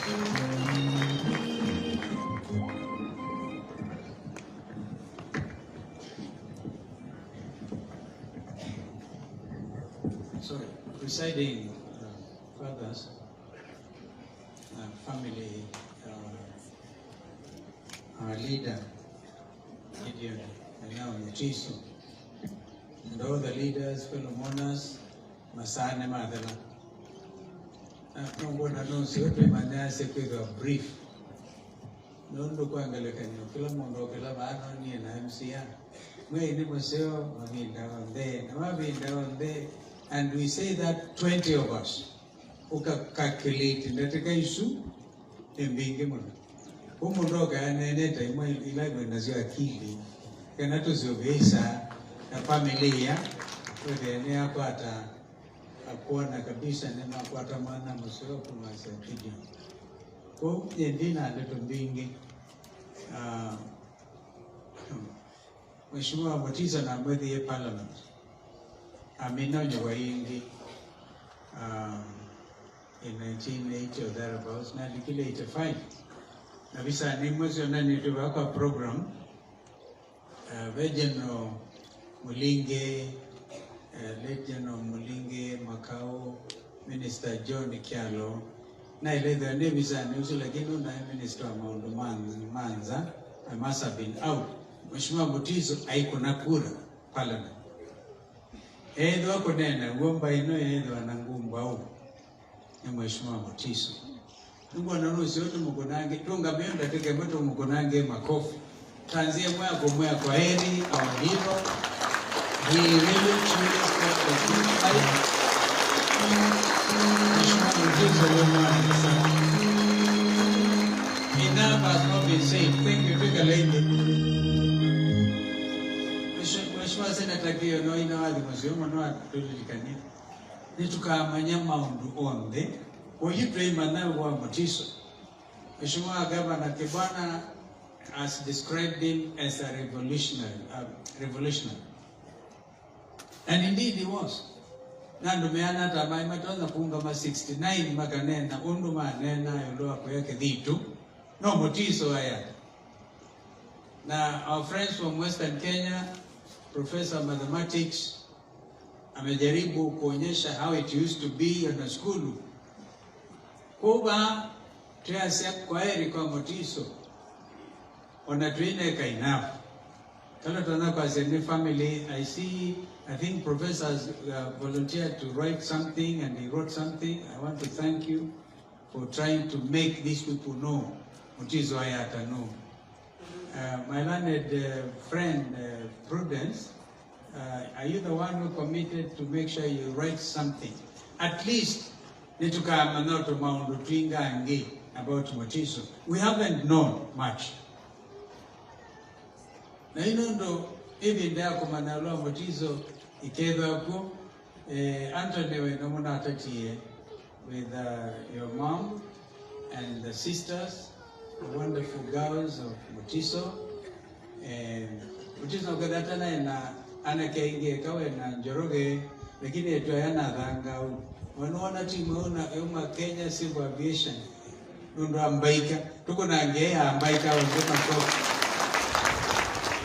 So, presiding fathers, family, our leader, Gideon, and now Mutiso, and all the leaders, fellow mourners, Masane Madala. I'm going to announce you a brief. No look on the Kilomondo, Kilamani, and MCR. We Museo, I've been down there, I've been down there, and we say that 20 of us who calculate in the issue in being Umuroga and Neta, 11 as you are killing, cannot Zovesa, a familia, with the Neapata, a Kwana Kabisa, and a Quatamana Museo, who was a pigeon. Go in dinner, little being. Mheshimiwa Mutiso na mwezi ya parliament aminonyo wa ingi in 1980 or thereabouts na likile 85 na visa ni mwezi wa nani tuwaka program Vejeno Mulinge Legeno Mulinge Makao Minister John Kialo na ile dhani visa ni usu lakini na Minister wa Maundu Manza must have been out. Mheshimiwa Mutiso haiko na kura parliament. Edo wako nena ngomba ino edo anangumba au ni Mheshimiwa Mutiso. Mungu anaruhusu yote mkonange tunga benda teke mtu mkonange makofi. Tanzia moya kwa heri au hilo. We really truly Mheshimiwa Mutiso wema enough has not been said. Thank you, Trigger Lady. Senator no ina Azimio no atulikani nitukamanya maundu onde oyitwema nawe wa Mutiso. Mheshimiwa Governor Kibwana has described him as a revolutionary, and indeed he was. Nandu meana tamai matonza kuunga ma 69 makanena undu manena yoloa kwa yake dhitu no Mutiso haya. Now our friends from Western Kenya, Professor Mathematics, amejaribu kuonyesha how it used to be in a school. Kuba tuyasia kwa heri kwa Mutiso onatuine kainafu. Kala tunako as a family, I think professors volunteered to write something and he wrote something. I want to thank you for trying to make these people know Mutiso ayata know. My learned friend Prudence, are you the one who committed to make sure you write something? At least, about Mutiso. We haven't known much. Now you know, even there, Kumanalo Mutiso, Ikevaku, Anthony Wenomunatati, with your mom and the sisters, the wonderful girls of Mutiso. Mutiso kadatana na anakenge kawe na njoroge, lakini etu yana dhanga wanaona timu una Kenya Civil Aviation ndo ambaika tuko na ngea ambaika wazema kwa.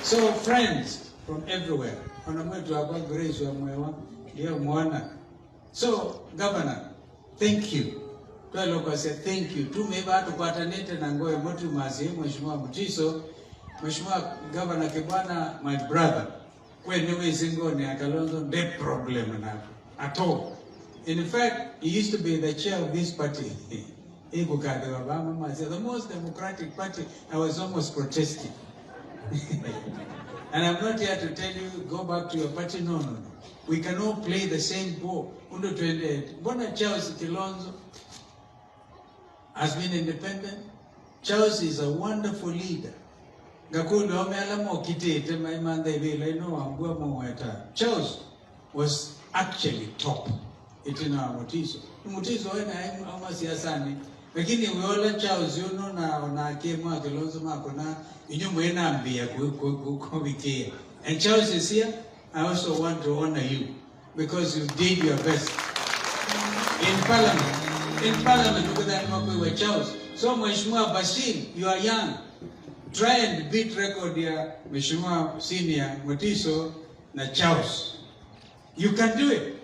So friends from everywhere wanamwetu hapa Grace wa mwewa ndio muona. So Governor, thank you. Twaloko say thank you. Tumeba tukupata nete na ngoe motu mazi Mheshimiwa Mutiso. Mheshimiwa Governor Kibwana, my brother. When you were Zingoni at Kalonzo, no problem at all. In fact, he used to be the chair of this party. The most democratic party. I was almost protesting. And I'm not here to tell you, go back to your party. No. We can all play the same ball. Under 28. Bona Charles Kalonzo has been independent. Charles is a wonderful leader. Charles was actually top. Mutiso wena almost yasani. Lakini weola Charles yuno na kema Kalonzo makona inyo mwena ambia kubikia. And Charles is here. I also want to honor you because you did your best in Parliament. In Parliament, look at that Charles. So Mheshimiwa Basil, you are young. Try and beat record ya Mheshimiwa Senior Mutiso na Charles. You can do it.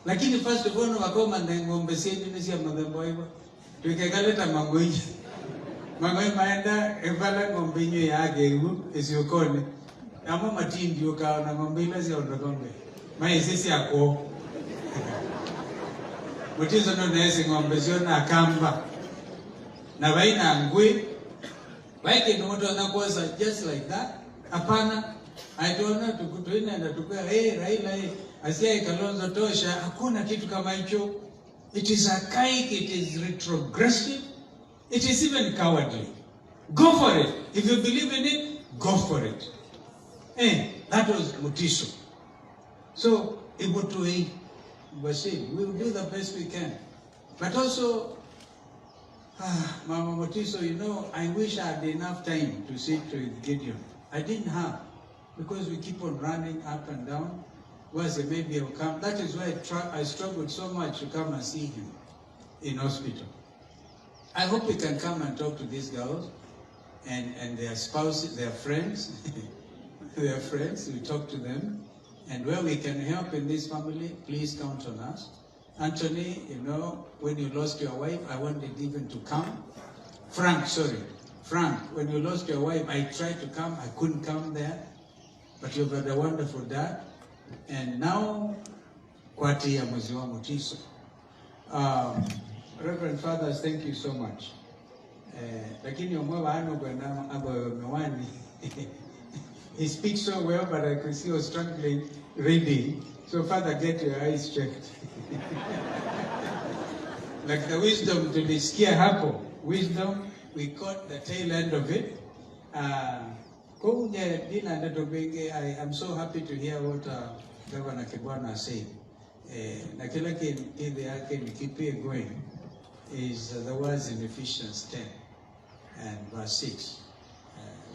Lakini first of all wakoma na ngombe siendi nisi ya madhambo hivyo. Tukikaleta mangoi. Mangoi maenda evala ngombe nyo ya age hivu isiokone. Ama matindi ukawa na ngombe ila siya ondokongwe. Mae sisi yako. Mutiso no nesi ngombe sio na kamba. Na waina ngui. Waike ni mtu anakosa just like that. Hapana. Aituona tukutuina na tukua Raila Asiye Kalonzo tosha, hakuna kitu kama hicho. It is archaic, it is retrogressive, it is even cowardly. Go for it. If you believe in it, go for it. That was Mutiso. So, Ibutu Basil, we will do the best we can. But also, Mama Mutiso, you know, I wish I had enough time to sit with Gideon. I didn't have, because we keep on running up and down. Was maybe I'll come. That is why I struggled so much to come and see him in hospital. I hope he can come and talk to these girls and their spouses, their friends. Their friends, we talk to them. And where we can help in this family, please count on us. Anthony, you know, when you lost your wife, I wanted even to come. Frank, when you lost your wife, I tried to come. I couldn't come there. But you've had a wonderful dad. And now, Kwati ya mwezi wa Mutiso. Reverend Fathers, thank you so much. Lakini omwewa ano kwenda abo mewani. He speaks so well, but I could see he was struggling reading. So Father, get your eyes checked. Like the wisdom tulisikia hapo. Wisdom, we caught the tail end of it. I'm so happy to hear what Governor Kibwana said. Nakila keep it going is the words in Ephesians 10 and verse 6.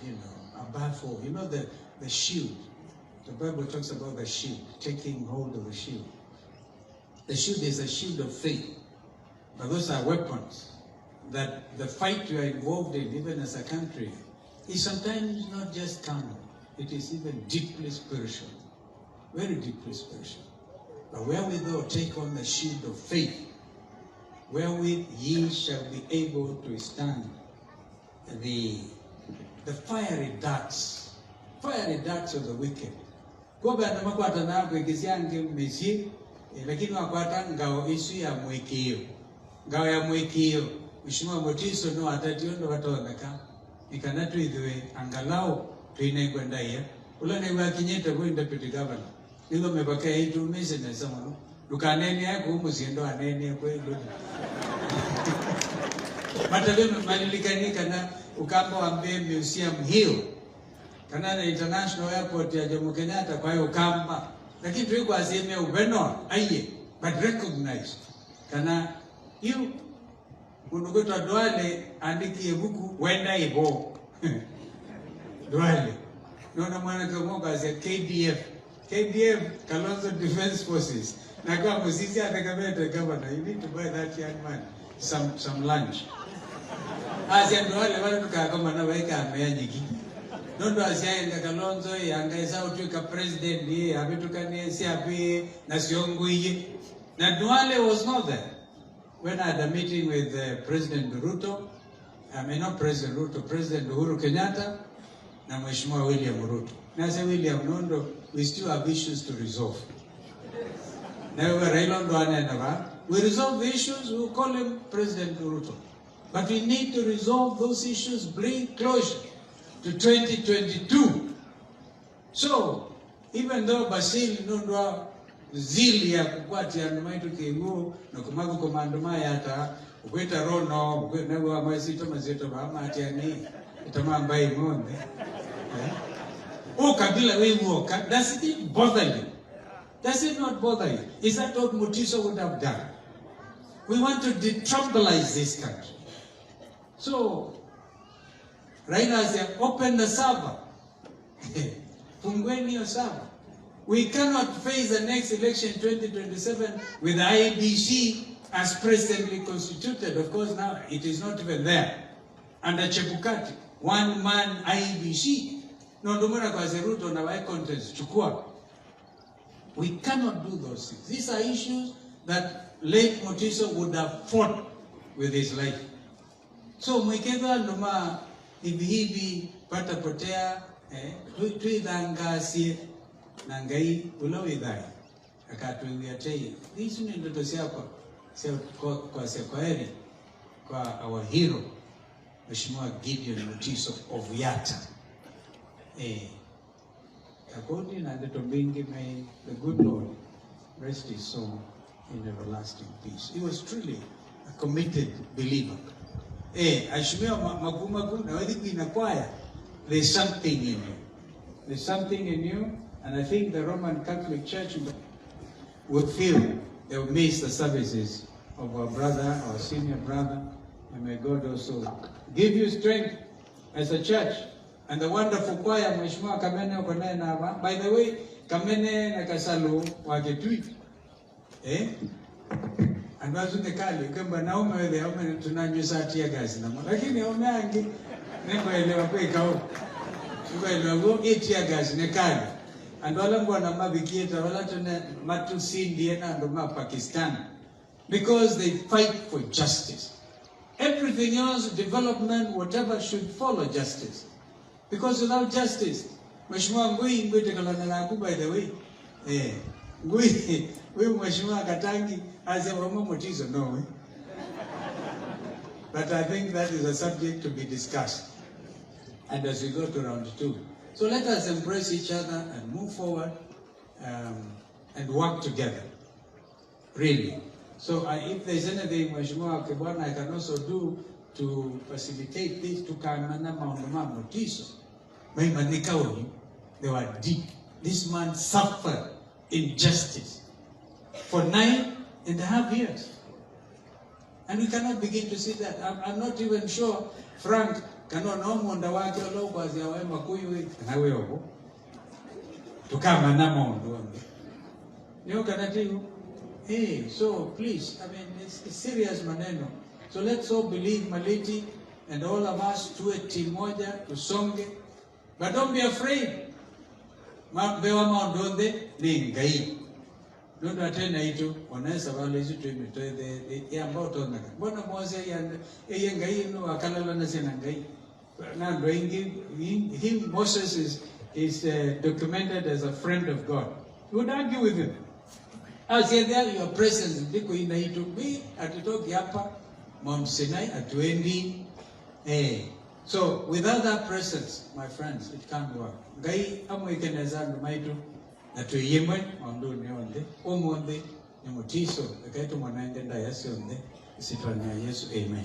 You know, above all, you know the shield. The Bible talks about the shield, taking hold of the shield. The shield is a shield of faith. But those are weapons that the fight you are involved in, even as a country, is sometimes not just carnal, it is even deeply spiritual, very deeply spiritual. But wherewithal take on the shield of faith, wherewith ye shall be able to stand the fiery darts of the wicked. Kwa na makwata na kwekisiange mesi, lakini wakwata ngao isu ya mwekio. Ngao ya mwekio, Mheshimiwa Mutiso no atationdo wataoneka. Ikanatu idwe angalau tuine kwenda ya ula ne wa kinyeta kwa deputy governor nilo mebaka hitu mese na samano dukaneni yako umusiendo aneni kwa hilo matabe malilikanika na ukamba ambe museum hiyo kana na international airport ya Jomo Kenyatta kwa hiyo ukamba lakini tuiko Azimio ubeno aye but recognized kana you Unugota Duale andiki ebuku wenda ibo. Duale. Nona mwana kamoga za KDF. KDF, Kalonzo Defense Forces. Na kwa musisi atakabete governor, you need to buy that young man some lunch. Asia Duale wale tukakama na weka amea nyiki. Nondo asia enda Kalonzo yanga isa utuika president ye abitukani siapi na siongu ye. Na Duale was not there. When I had a meeting with President Ruto, not President Ruto, President Uhuru Kenyatta, na Mheshimiwa William Ruto. Na say William Nondo, we still have issues to resolve. We resolve the issues, we will call him President Ruto. But we need to resolve those issues, bring closure to 2022. So, even though Basil Nondo zili ya kukwati ya numaitu kingu na kumagu komandoma yata ukweta rono ukweta wa maisito mazito ba mati ya ni itama ambaye ng'ombe kabila wewe does it bother you? Does it not bother you? Is that what Mutiso would have done? We want to detribalize this country. So Raila said, open the server. Fungueni your server. We cannot face the next election 2027 with the IBC as presently constituted. Of course, now it is not even there. Under Chebukati, one man IBC. No, Dumura Kwazeruto na why contest chukua. We cannot do those things. These are issues that late Mutiso would have fought with his life. So mwekeza ndoma hivi pata potea tuidhangasie na ngai ulowidhai akatuingia tei. Hizi ni ndoto zako kwa sekwaheri kwa our hero Mheshimiwa Gideon Mutiso of Yatta. According to the Tombingi, may the good Lord rest his soul in everlasting peace. He was truly a committed believer. Ashimio magumagu na wedi inakwaya. There's something in you. There's something in you, and I think the Roman Catholic Church will feel they will miss the services of our brother, our senior brother, and may God also give you strength as a church. And the wonderful choir, Mheshimiwa Kamene Okonena Nava. By the way, Kamene na Kasalu waketui. And wazu nekali, kamba na umewele tunanyusa tia gazi na mwana. Lakini umeangi, nembo elewa kwe kao. Shuka elewa go, tia gazi nekali. And wala mwa na mabikieta, wala tuna matu sindi ena andoma Pakistan. Because they fight for justice. Everything else, development, whatever, should follow justice. Because without justice, Mheshimiwa Ngui tekalana na by the way. Ngui Mheshimiwa Katangi as a Roma Mutiso, no. But I think that is a subject to be discussed. And as we go to round 2. So let us embrace each other and move forward and work together. Really. So if there's anything Mheshimiwa Kibwana I can also do to facilitate this to Kamana Maundama Mutiso, they were deep. This man suffered injustice for 9.5 years. And we cannot begin to see that. I'm not even sure Frank cannot know Monda wake olo kwa ziawe makuyu na wewe to Kamana Maundama. You can so please, I mean, it's serious maneno. So let's all believe Maliti and all of us to a timoja, to songe. But don't be afraid. Bewa maondonde ni ngai. Don't attend itu. Onesa wale isu tu imitoe the ambao tonaka. Bona mwase ya ngai no akalala na sena ngai. Now him Moses is documented as a friend of God. You would argue with him. I said there your presence ndiko inaitu me atutoki hapa Mount Sinai atuendi. So without that presence, my friends, it can't work. Gai amwekeneza ndumaitu atuyemwe onduni onde omonde ni Mutiso akaitu mwanaende ndayasi onde isitwanya Yesu. Amen.